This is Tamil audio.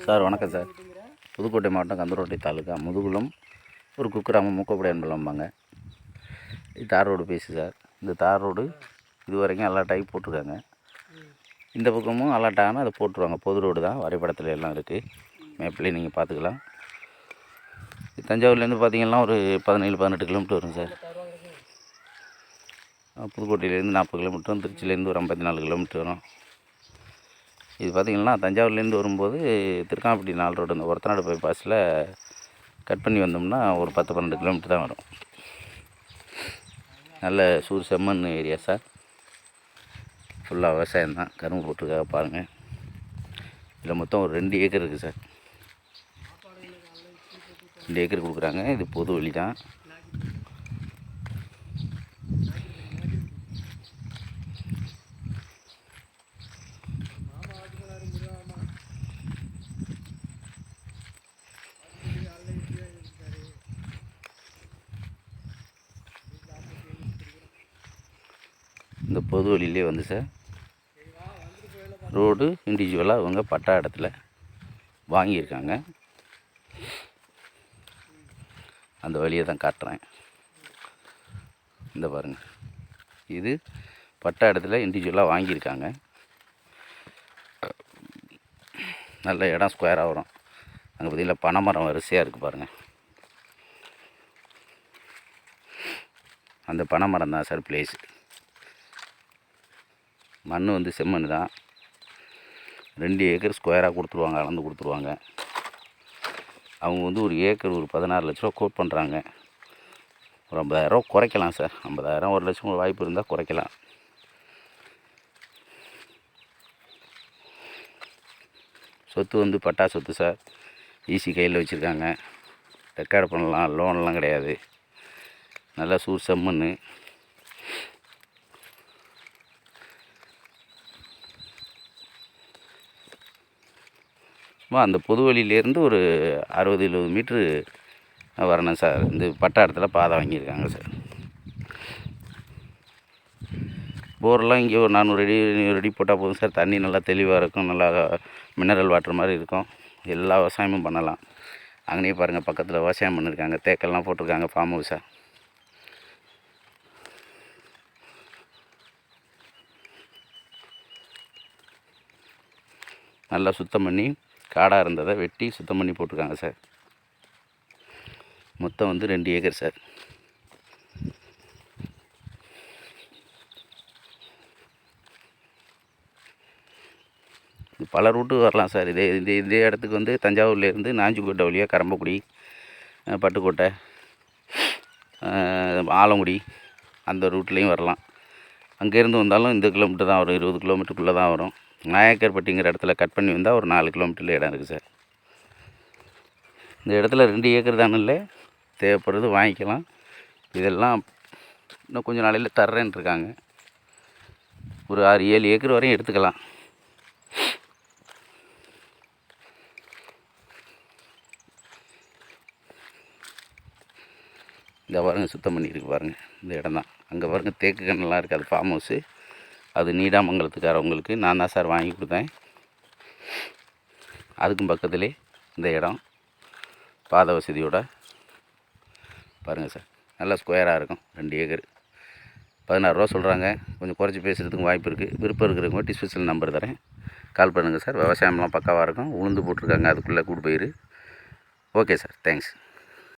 சார் வணக்கம் சார். புதுக்கோட்டை மாவட்டம் கந்தரோட்டை தாலுக்கா முதுகுளம் ஒரு குக்கிராமம் மூக்கப்படி என்பலம்பாங்க. இது தார் ரோடு பேசு சார். இந்த தார் ரோடு இது வரைக்கும் அலாட் ஆகி போட்டிருக்காங்க. இந்த பக்கமும் அலாட் ஆனால் அதை போட்டுருவாங்க. பொது ரோடு தான், வரைபடத்தில் எல்லாம் இருக்குது. மேப்லேயே நீங்கள் பார்த்துக்கலாம். தஞ்சாவூர்லேருந்து பார்த்தீங்கன்னா ஒரு 17-18 கிலோமீட்டர் வரும் சார். புதுக்கோட்டையிலேருந்து 40 கிலோமீட்டர் வரும். திருச்சியிலேருந்து ஒரு 54 கிலோமீட்டர் வரும். இது பார்த்திங்கன்னா தஞ்சாவூர்லேருந்து வரும்போது திருக்காம்பட்டி 4 ரோடு இந்த ஒரத்தநாடு பைபாஸில் கட் பண்ணி வந்தோம்னா ஒரு 10-12 கிலோமீட்டர் தான் வரும். நல்ல சூர் செம்மண் ஏரியா சார். ஃபுல்லாக விவசாயம் தான். கரும்பு போட்டிருக்காக பாருங்கள். இதில் மொத்தம் ஒரு 2 ஏக்கர் இருக்குது சார். 2 ஏக்கர் கொடுக்குறாங்க. இது பொது வழி தான். இந்த பொது வழியிலே வந்து சார் ரோடு இண்டிவிஜுவலாக அவங்க பட்டா இடத்துல வாங்கியிருக்காங்க. அந்த வழியை தான் காட்டுறேன். இந்த பாருங்கள், இது பட்டா இடத்துல இண்டிவிஜுவலாக வாங்கியிருக்காங்க. நல்ல இடம் ஸ்கொயராக வரும். அங்கே பார்த்திங்கன்னா பனைமரம் வரிசையாக இருக்குது பாருங்கள். அந்த பனைமரம் தான் சார் பிளேஸு. மண் வந்து செம்மண் தான். 2 ஏக்கர் ஸ்கொயராக கொடுத்துருவாங்க, அளந்து கொடுத்துருவாங்க. அவங்க வந்து ஒரு ஏக்கர் ஒரு 16 லட்ச ரூபா கோட் பண்ணுறாங்க. ஒரு 50,000 குறைக்கலாம் சார். 50,000 1 லட்சம் வாய்ப்பு இருந்தால் குறைக்கலாம். சொத்து வந்து பட்டா சொத்து சார். ஈஸி கையில் வச்சுருக்காங்க. ரெக்கார்டு பண்ணலாம். லோன்லாம் கிடையாது. நல்லா சூர் செம்மண். அந்த பொது வழியிலேருந்து ஒரு 60-70 மீட்ரு வரணும் சார். இந்த பட்டா இடத்துல பாதை வாங்கியிருக்காங்க சார். போரெலாம் இங்கே ஒரு 400 அடி போட்டால் போதும் சார். தண்ணி நல்லா தெளிவாக இருக்கும். நல்லா மினரல் வாட்டர் மாதிரி இருக்கும். எல்லா விவசாயமும் பண்ணலாம். அங்கேயே பாருங்கள், பக்கத்தில் விவசாயம் பண்ணியிருக்காங்க. தேக்கெல்லாம் போட்டிருக்காங்க. ஃபார்ம் ஹவுஸாக நல்லா சுத்தம் பண்ணி, காடாக இருந்ததை வெட்டி சுத்தம் பண்ணி போட்டிருக்காங்க சார். மொத்தம் வந்து 2 ஏக்கர் சார். பல ரூட்டு வரலாம் சார். இதே இடத்துக்கு வந்து தஞ்சாவூர்லேருந்து நாஞ்சிக்கோட்டை வழியாக கரம்பக்குடி, பட்டுக்கோட்டை, ஆலங்குடி அந்த ரூட்லேயும் வரலாம். அங்கேருந்து வந்தாலும் இந்த கிலோமீட்டர் தான் வரும். 20 கிலோமீட்டருக்குள்ளே தான் வரும். நாயக்கர்பட்டிங்கிற இடத்துல கட் பண்ணி வந்தால் ஒரு 4 கிலோமீட்டரில் இடம் இருக்குது சார். இந்த இடத்துல 2 ஏக்கர் தானே இல்லை, தேவைப்படுறது வாங்கிக்கலாம். இதெல்லாம் இன்னும் கொஞ்சம் நாளையில் தர்றேன்னு இருக்காங்க. ஒரு 6-7 ஏக்கர் வரையும் எடுத்துக்கலாம். இந்த பாருங்கள், சுத்தம் பண்ணியிருக்கு பாருங்கள். இந்த இடம் தான். அங்கே பாருங்கள், தேக்கு கண்ணெல்லாம் இருக்குது. அது ஃபார்ம் ஹவுஸு. அது நீடாமங்கலத்துக்காரவங்களுக்கு நான் தான் சார் வாங்கி கொடுத்தேன். அதுக்கும் பக்கத்துலேயே இந்த இடம் பாதை வசதியோட பாருங்கள் சார். நல்லா ஸ்கொயராக இருக்கும். 2 ஏக்கர் 16 ரூபா சொல்கிறாங்க. கொஞ்சம் குறைச்சி பேசுகிறதுக்கும் வாய்ப்பு இருக்குது. விருப்பம் இருக்கிறவங்க ஸ்பெஷல் நம்பர் தரேன், கால் பண்ணுங்கள் சார். விவசாயம்லாம் பக்காவாக இருக்கும். உளுந்து போட்டிருக்காங்க, அதுக்குள்ளே கூடு பயிர். Okay sir, thanks.